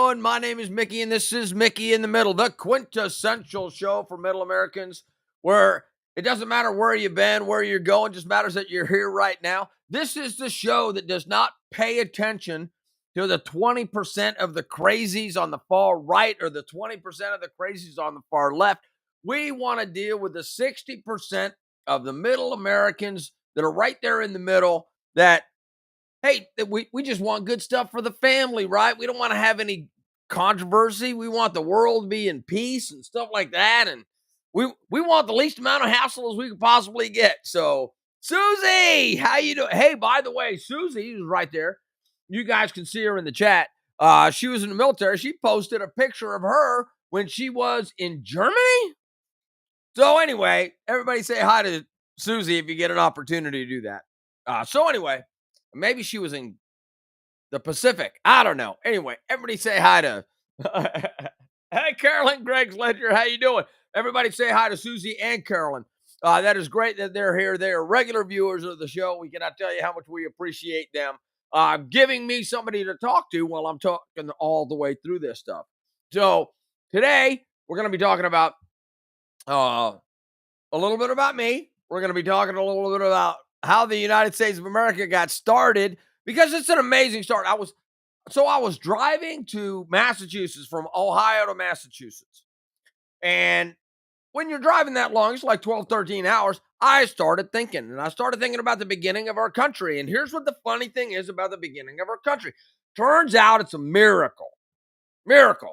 doing? My name is Mickey, and this is Mickey in the Middle, the quintessential show for middle Americans, where it doesn't matter where you've been, where you're going, just matters that you're here right now. This is the show that does not pay attention to the 20% of the crazies on the far right or the 20% of the crazies on the far left. We want to deal with the 60% of the middle Americans that are right there in the middle that, hey, we just want good stuff for the family, right? We don't want to have any controversy. We want the world to be in peace and stuff like that. And we want the least amount of hassle as we could possibly get. So, Susie, how you doing? Hey, by the way, Susie is right there. You guys can see her in the chat. She was in the military. She posted a picture of her when she was in Germany. So anyway, everybody say hi to Susie if you get an opportunity to do that. So anyway, maybe she was in the Pacific. I don't know. Anyway, everybody say hi to Hey, Carolyn, Greg's Ledger. How you doing? Everybody say hi to Susie and Carolyn. That is great that they're here. They are regular viewers of the show. We cannot tell you how much we appreciate them giving me somebody to talk to while I'm talking all the way through this stuff. So today we're going to be talking about a little bit about me. We're going to be talking a little bit about how the United States of America got started, because it's an amazing start. I was driving to Massachusetts from Ohio to Massachusetts. And when you're driving that long, it's like 12, 13 hours. I started thinking about the beginning of our country. And here's what the funny thing is about the beginning of our country. Turns out it's a miracle.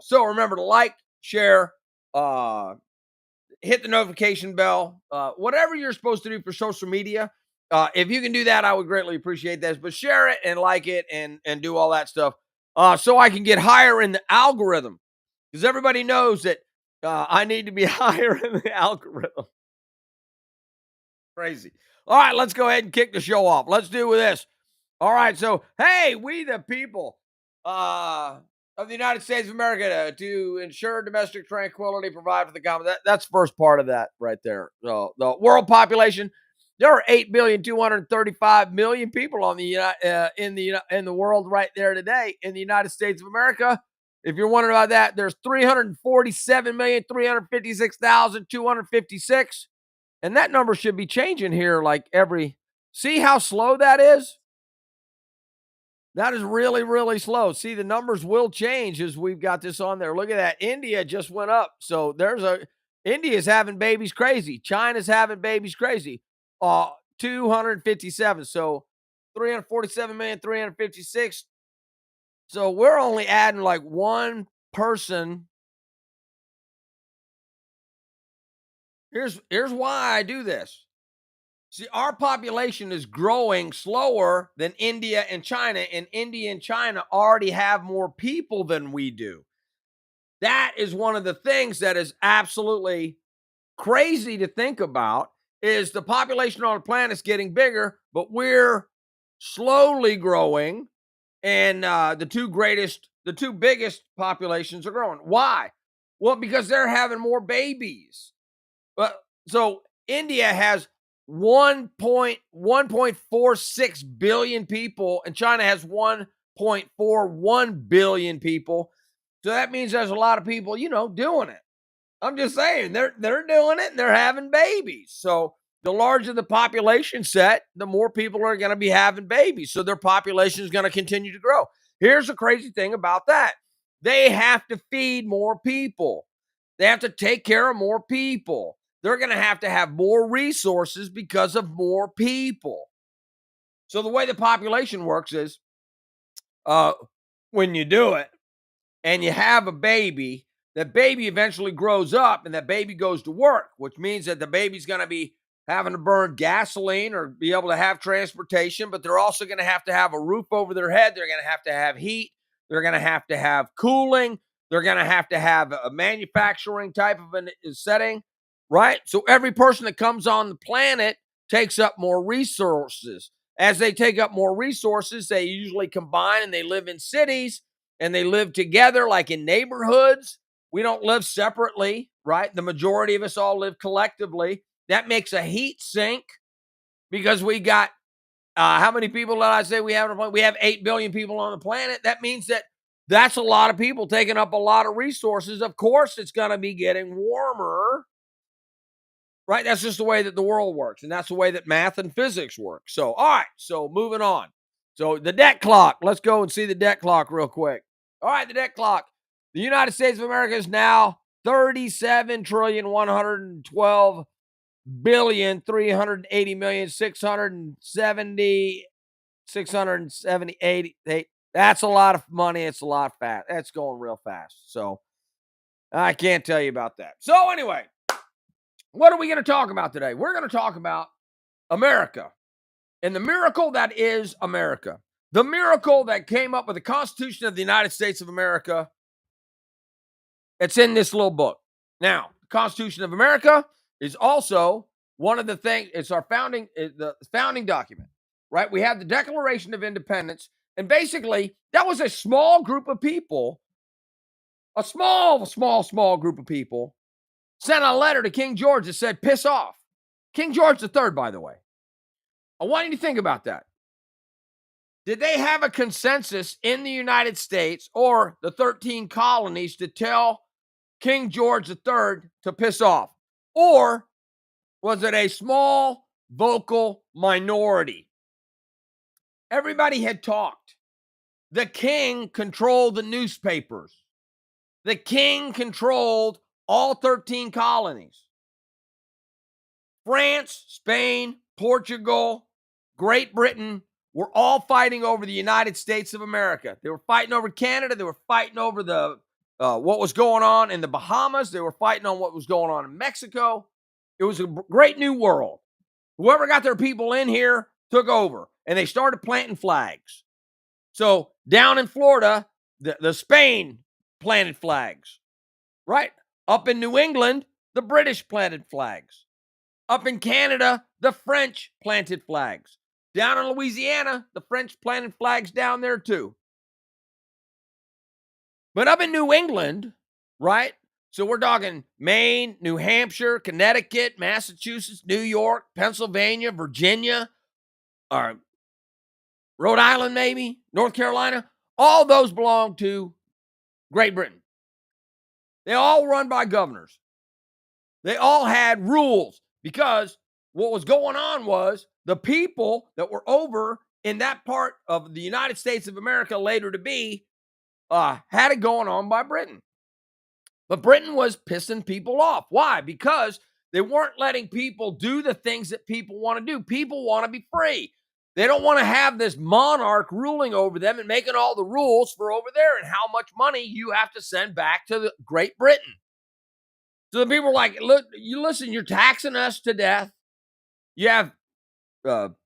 So remember to like, share, hit the notification bell, whatever you're supposed to do for social media. If you can do that, I would greatly appreciate that. But share it and like it and do all that stuff so I can get higher in the algorithm, because everybody knows that I need to be higher in the algorithm. Crazy. All right, let's go ahead and kick the show off. Let's do with this. All right, so hey, we the people of the United States of America to ensure domestic tranquility, provide for the common. That's the first part of that right there. So the world population, there are 8,235,000,000 people on the in the world right there today in the United States of America. If you're wondering about that, there's 347,356,256, and that number should be changing here like every. See how slow that is? That is really, really slow. See, the numbers will change as we've got this on there. Look at that. India just went up. So India's having babies crazy. China's having babies crazy. 257. So 347,356. So we're only adding like one person. Here's why I do this. See, our population is growing slower than India and China, and India and China already have more people than we do. That is one of the things that is absolutely crazy to think about, is the population on the planet is getting bigger, but we're slowly growing, and the two biggest populations are growing. Why? Well, because they're having more babies. So India has 1.46 billion people, and China has 1.41 billion people. So that means there's a lot of people, doing it. I'm just saying they're doing it and they're having babies. So the larger the population set, the more people are going to be having babies. So their population is going to continue to grow. Here's the crazy thing about that. They have to feed more people. They have to take care of more people. They're going to have more resources because of more people. So the way the population works is when you do it and you have a baby, that baby eventually grows up and that baby goes to work, which means that the baby's going to be having to burn gasoline or be able to have transportation, but they're also going to have a roof over their head. They're going to have heat. They're going to have cooling. They're going to have a manufacturing type of a setting. Right? So every person that comes on the planet takes up more resources. As they take up more resources, they usually combine and they live in cities and they live together like in neighborhoods. We don't live separately, right? The majority of us all live collectively. That makes a heat sink because we got, how many people did I say we have on the planet? We have 8 billion people on the planet. That means that That's a lot of people taking up a lot of resources. Of course, it's going to be getting warmer, right? That's just the way that the world works. And that's the way that math and physics work. So, all right. So, moving on. So, the debt clock. Let's go and see the debt clock real quick. All right. The debt clock. The United States of America is now 37,112,380,670,678. That's a lot of money. It's a lot fast. That's going real fast. So I can't tell you about that. So anyway, what are we going to talk about today? We're going to talk about America and the miracle that is America. The miracle that came up with the Constitution of the United States of America. It's in this little book. Now, the Constitution of America is also one of the things, it's our the founding document, right? We have the Declaration of Independence. And basically, that was a small group of people, a small group of people sent a letter to King George that said, piss off. King George III, by the way. I want you to think about that. Did they have a consensus in the United States or the 13 colonies to tell King George III to piss off? Or was it a small vocal minority? Everybody had talked. The king controlled the newspapers. The king controlled all 13 colonies. France, Spain, Portugal, Great Britain were all fighting over the United States of America. They were fighting over Canada. They were fighting over the what was going on in the Bahamas. They were fighting on what was going on in Mexico. It was a great new world. Whoever got their people in here took over, and they started planting flags. So down in Florida, the Spain planted flags, right? Up in New England, the British planted flags. Up in Canada, the French planted flags. Down in Louisiana, the French planted flags down there too. But up in New England, right? So we're talking Maine, New Hampshire, Connecticut, Massachusetts, New York, Pennsylvania, Virginia, or Rhode Island, maybe, North Carolina. All those belong to Great Britain. They all run by governors. They all had rules because what was going on was the people that were over in that part of the United States of America, later to be, had it going on by Britain. But Britain was pissing people off. Why? Because they weren't letting people do the things that people want to do. People want to be free. They don't want to have this monarch ruling over them and making all the rules for over there and how much money you have to send back to Great Britain. So the people are like, look, you listen, you're taxing us to death. You have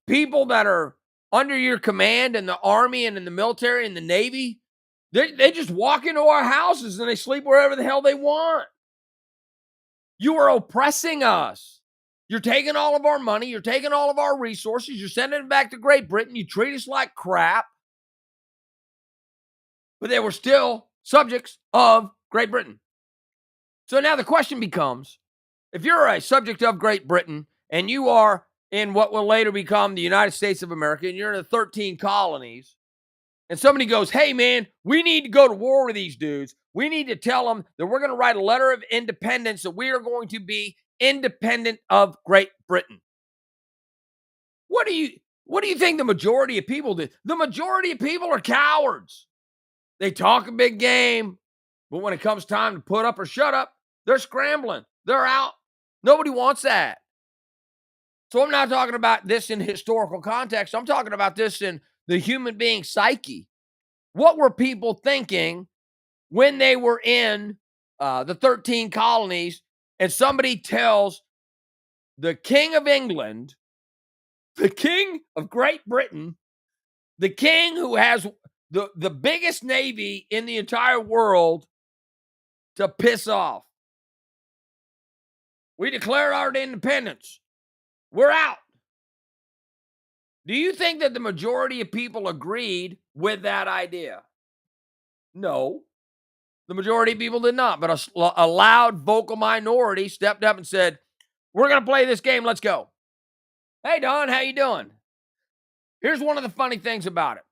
people that are under your command in the army and in the military and the Navy. They just walk into our houses and they sleep wherever the hell they want. You are oppressing us. You're taking all of our money. You're taking all of our resources. You're sending it back to Great Britain. You treat us like crap. But they were still subjects of Great Britain. So now the question becomes, if you're a subject of Great Britain and you are in what will later become the United States of America and you're in the 13 colonies, and somebody goes, hey, man, we need to go to war with these dudes. We need to tell them that we're going to write a letter of independence, that we are going to be independent of Great Britain. What do you think the majority of people do? The majority of people are cowards. They talk a big game, but when it comes time to put up or shut up, they're scrambling. They're out. Nobody wants that. So I'm not talking about this in historical context. I'm talking about this in the human being psyche. What were people thinking when they were in the 13 colonies and somebody tells the King of England, the King of Great Britain, the King who has the biggest navy in the entire world, to piss off? We declare our independence. We're out. Do you think that the majority of people agreed with that idea? No. The majority of people did not, but a loud vocal minority stepped up and said, we're going to play this game. Let's go. Hey, Don, how you doing? Here's one of the funny things about it.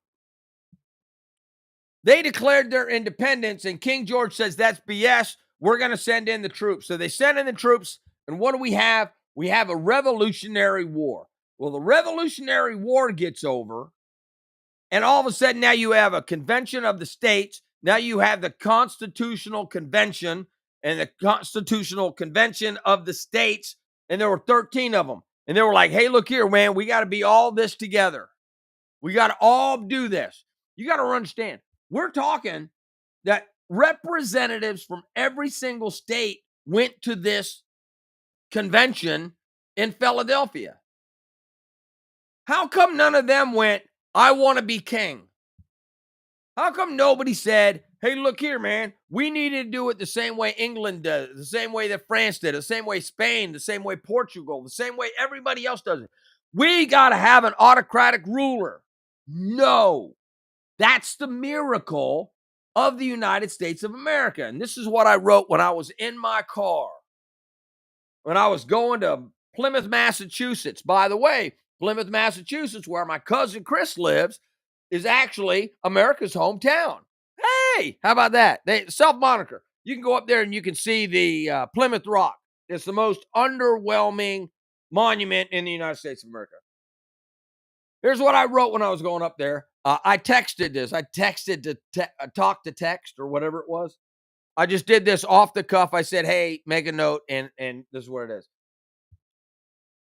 They declared their independence, and King George says that's BS. We're going to send in the troops. So they send in the troops, and what do we have? We have a Revolutionary War. Well, the Revolutionary War gets over, and all of a sudden now you have a convention of the states. Now you have the Constitutional Convention and the Constitutional Convention of the states, and there were 13 of them. And they were like, hey, look here, man, we got to be all this together. We got to all do this. You got to understand, we're talking that representatives from every single state went to this convention in Philadelphia. How come none of them went, I want to be king? How come nobody said, hey, look here, man, we need to do it the same way England does, the same way that France did, the same way Spain, the same way Portugal, the same way everybody else does it. We got to have an autocratic ruler. No, that's the miracle of the United States of America. And this is what I wrote when I was in my car, when I was going to Plymouth, Massachusetts. By the way, Plymouth, Massachusetts, where my cousin Chris lives, is actually America's hometown. Hey, how about that? Self-moniker. You can go up there and you can see the Plymouth Rock. It's the most underwhelming monument in the United States of America. Here's what I wrote when I was going up there. I texted this. I texted to talk to text or whatever it was. I just did this off the cuff. I said, hey, make a note, and this is what it is.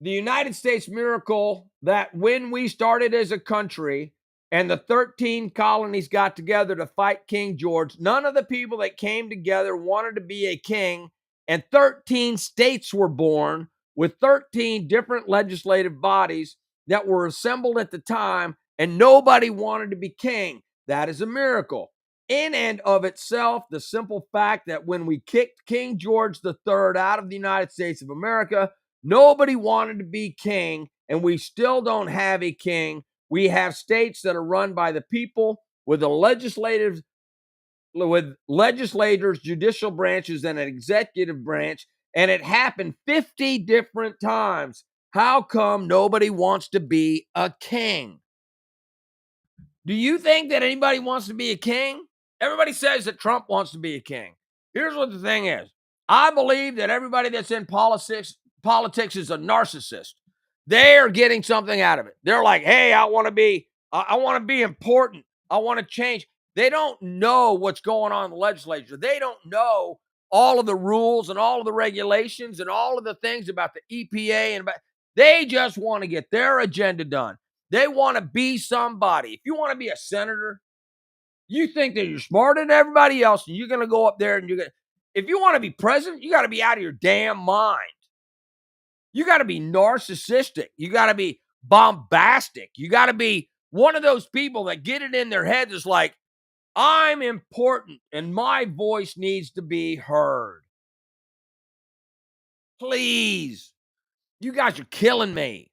The United States miracle that when we started as a country and the 13 colonies got together to fight King George, none of the people that came together wanted to be a king, and 13 states were born with 13 different legislative bodies that were assembled at the time, and nobody wanted to be king. That is a miracle. In and of itself, the simple fact that when we kicked King George III out of the United States of America, nobody wanted to be king, and we still don't have a king. We have states that are run by the people with legislators, judicial branches, and an executive branch, and it happened 50 different times. How come nobody wants to be a king? Do you think that anybody wants to be a king? Everybody says that Trump wants to be a king. Here's what the thing is. I believe that everybody that's in politics is a narcissist. They're getting something out of it. They're like, hey, I want to be important. I want to change. They don't know what's going on in the legislature. They don't know all of the rules and all of the regulations and all of the things about the EPA they just want to get their agenda done. They want to be somebody. If you want to be a senator, you think that you're smarter than everybody else, and you're going to go up there and if you want to be president, you got to be out of your damn mind. You got to be narcissistic. You got to be bombastic. You got to be one of those people that get it in their heads is like, I'm important and my voice needs to be heard. Please. You guys are killing me.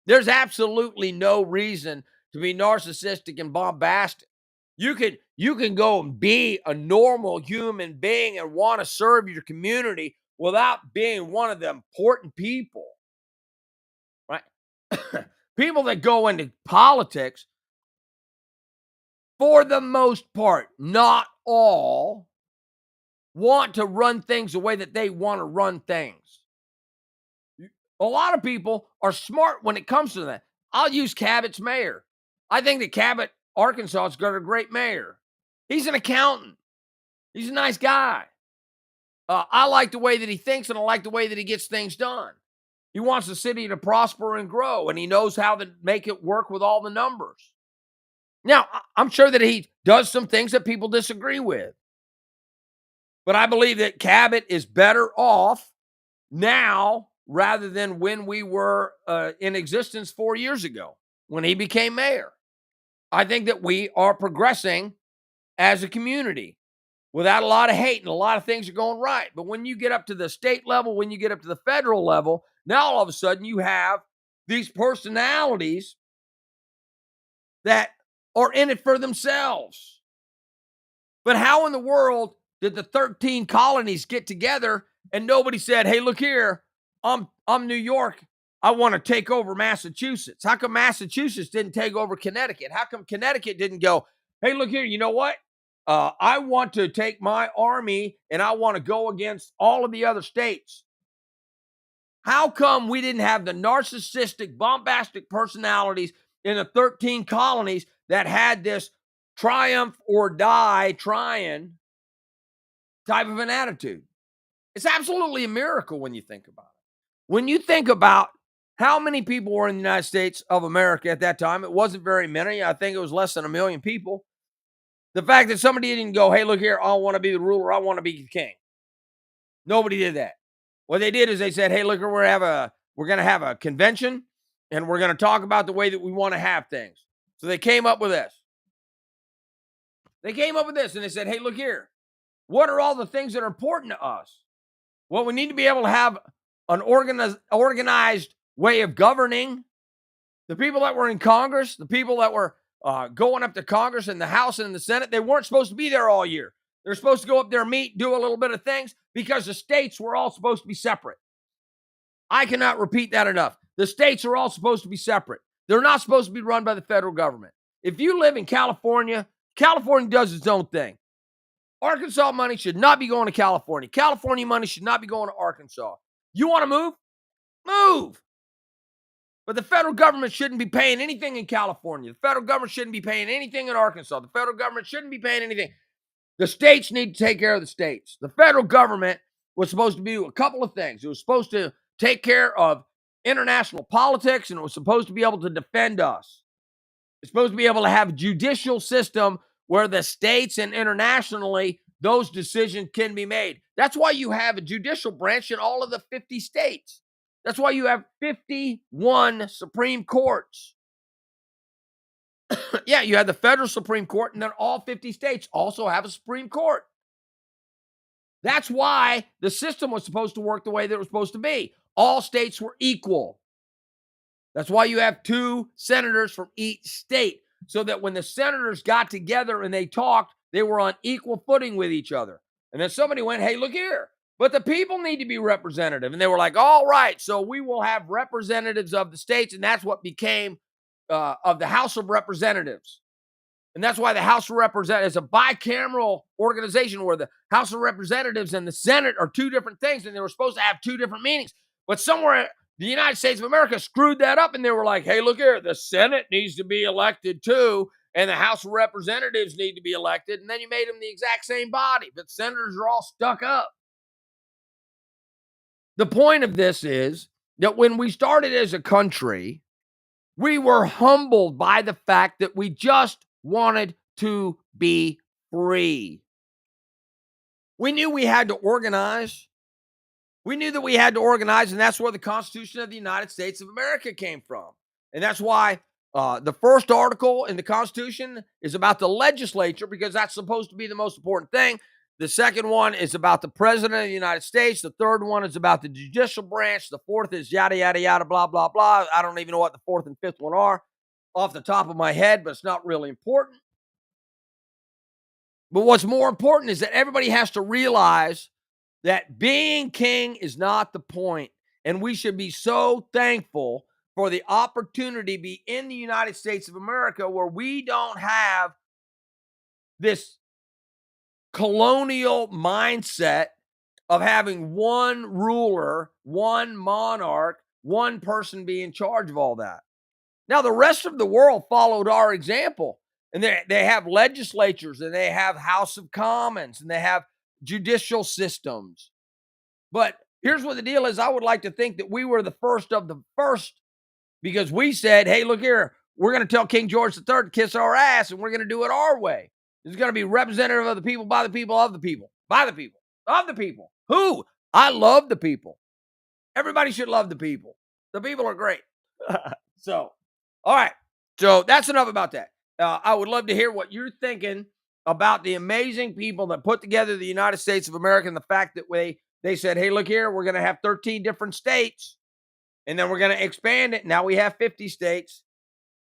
There's absolutely no reason to be narcissistic and bombastic. You can go and be a normal human being and want to serve your community without being one of the important people, right? People that go into politics, for the most part, not all, want to run things the way that they want to run things. A lot of people are smart when it comes to that. I'll use Cabot's mayor. I think that Cabot, Arkansas, has got a great mayor. He's an accountant. He's a nice guy. I like the way that he thinks, and I like the way that he gets things done. He wants the city to prosper and grow, and he knows how to make it work with all the numbers. Now, I'm sure that he does some things that people disagree with. But I believe that Cabot is better off now rather than when we were in existence 4 years ago, when he became mayor. I think that we are progressing as a community without a lot of hate, and a lot of things are going right. But when you get up to the state level, when you get up to the federal level, now all of a sudden you have these personalities that are in it for themselves. But how in the world did the 13 colonies get together and nobody said, hey, look here, I'm New York. I want to take over Massachusetts. How come Massachusetts didn't take over Connecticut? How come Connecticut didn't go, hey, look here, you know what? I want to take my army and I want to go against all of the other states. How come we didn't have the narcissistic, bombastic personalities in the 13 colonies that had this triumph or die trying type of an attitude? It's absolutely a miracle when you think about it. When you think about how many people were in the United States of America at that time, it wasn't very many. I think it was less than 1 million people. The fact that somebody didn't go, hey, look here, I want to be the ruler, I want to be the king. Nobody did that. What they did is they said, hey, look, we're gonna have a convention and we're gonna talk about the way that we want to have things. So they came up with this. They came up with this and they said, hey, look here, what are all the things that are important to us? Well, we need to be able to have an organized way of governing. The people that were in Congress, the people that were going up to Congress and the House and the Senate, they weren't supposed to be there all year. They're supposed to go up there, meet, do a little bit of things because the states were all supposed to be separate. I cannot repeat that enough. The states are all supposed to be separate. They're not supposed to be run by the federal government. If you live in California, California does its own thing. Arkansas money should not be going to California. California money should not be going to Arkansas. You want to move? Move. But the federal government shouldn't be paying anything in California. The federal government shouldn't be paying anything in Arkansas. The federal government shouldn't be paying anything. The states need to take care of the states. The federal government was supposed to do a couple of things. It was supposed to take care of international politics, and it was supposed to be able to defend us. It's supposed to be able to have a judicial system where the states and internationally those decisions can be made. That's why you have a judicial branch in all of the 50 states. That's why you have 51 Supreme Courts. Yeah, you have the federal Supreme Court, and then all 50 states also have a Supreme Court. That's why the system was supposed to work the way that it was supposed to be. All states were equal. That's why you have 2 senators from each state, so that when the senators got together and they talked, they were on equal footing with each other. And then somebody went, hey, look here, but the people need to be representative. And they were like, all right, so we will have representatives of the states. And that's what became of the House of Representatives. And that's why the House of Representatives is a bicameral organization where the House of Representatives and the Senate are 2 different things. And they were supposed to have 2 different meanings. But somewhere the United States of America screwed that up. And they were like, hey, look here, the Senate needs to be elected too. And the House of Representatives need to be elected. And then you made them the exact same body. But senators are all stuck up. The point of this is that when we started as a country, we were humbled by the fact that we just wanted to be free. We knew we had to organize. We knew that we had to organize, and that's where the Constitution of the United States of America came from. And that's why the first article in the Constitution is about the legislature, because that's supposed to be the most important thing. The second one is about the President of the United States. The third one is about the judicial branch. The fourth is yada, yada, yada, blah, blah, blah. I don't even know what the fourth and fifth one are off the top of my head, but it's not really important. But what's more important is that everybody has to realize that being king is not the point. And we should be so thankful for the opportunity to be in the United States of America, where we don't have this colonial mindset of having one ruler, one monarch, one person be in charge of all that. Now, the rest of the world followed our example, and they have legislatures, and they have House of Commons, and they have judicial systems. But here's what the deal is. I would like to think that we were the first of the first, because we said, hey, look here, we're going to tell King George III to kiss our ass, and we're going to do it our way. It's going to be representative of the people, by the people, of the people, by the people, of the people. Who? I love the people. Everybody should love the people. The people are great. So, all right. So that's enough about that. I would love to hear what you're thinking about the amazing people that put together the United States of America, and the fact that they said, hey, look here, we're going to have 13 different states, and then we're going to expand it. Now we have 50 states.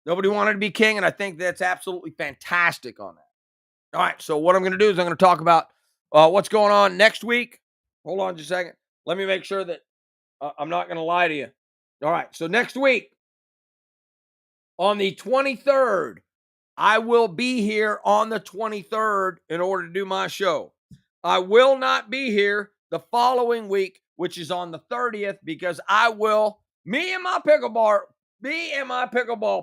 Nobody wanted to be king, and I think that's absolutely fantastic on that. All right, so what I'm going to do is I'm going to talk about what's going on next week. Hold on just a second. Let me make sure that I'm not going to lie to you. All right, so next week, on the 23rd, I will be here on the 23rd in order to do my show. I will not be here the following week, which is on the 30th, because me and my pickleball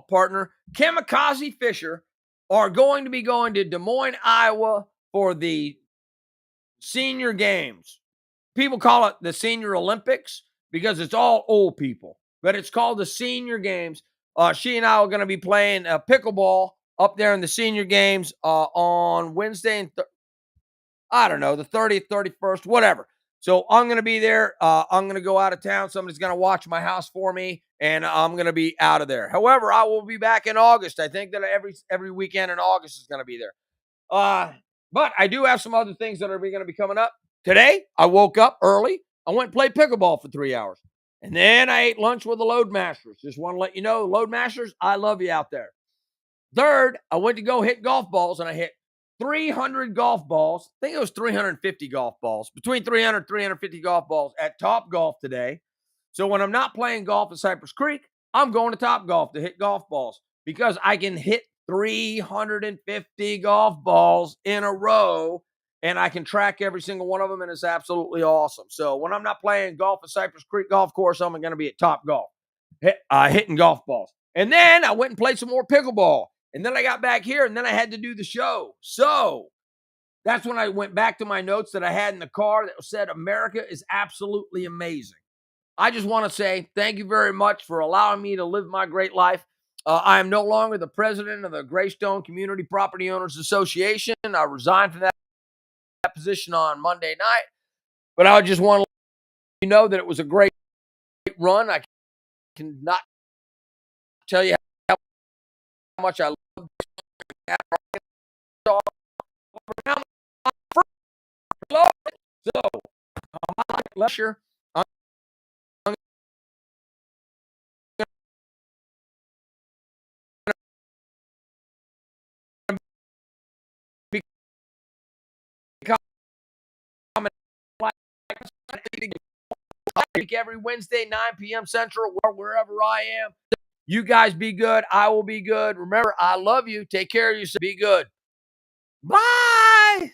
partner, Kamikaze Fisher, are going to be going to Des Moines, Iowa for the senior games. People call it the Senior Olympics because it's all old people, but it's called the Senior Games. She and I are going to be playing pickleball up there in the Senior Games on Wednesday and I don't know, the 30th, 31st, whatever. So I'm going to be there. I'm going to go out of town. Somebody's going to watch my house for me, and I'm going to be out of there. However, I will be back in August. I think that every weekend in August is going to be there. But I do have some other things that are going to be coming up. Today, I woke up early. I went and played pickleball for 3 hours. And then I ate lunch with the Load Masters. Just want to let you know, Load Masters, I love you out there. Third, I went to go hit golf balls, and I hit 300 golf balls. I think it was 350 golf balls, between 300 and 350 golf balls at Top Golf today. So when I'm not playing golf at Cypress Creek, I'm going to Top Golf to hit golf balls because I can hit 350 golf balls in a row and I can track every single one of them, and it's absolutely awesome. So when I'm not playing golf at Cypress Creek Golf Course, I'm going to be at Top Golf hitting golf balls. And then I went and played some more pickleball. And then I got back here and then I had to do the show. So that's when I went back to my notes that I had in the car that said, America is absolutely amazing. I just want to say thank you very much for allowing me to live my great life. I am no longer the president of the Greystone Community Property Owners Association. I resigned from that position on Monday night. But I just want to let you know that it was a great run. I cannot tell you how much I love that. So, Lesher, I'm every Wednesday, 9 p.m. Central, wherever I am. You guys be good. I will be good. Remember, I love you. Take care of yourself. Be good. Bye.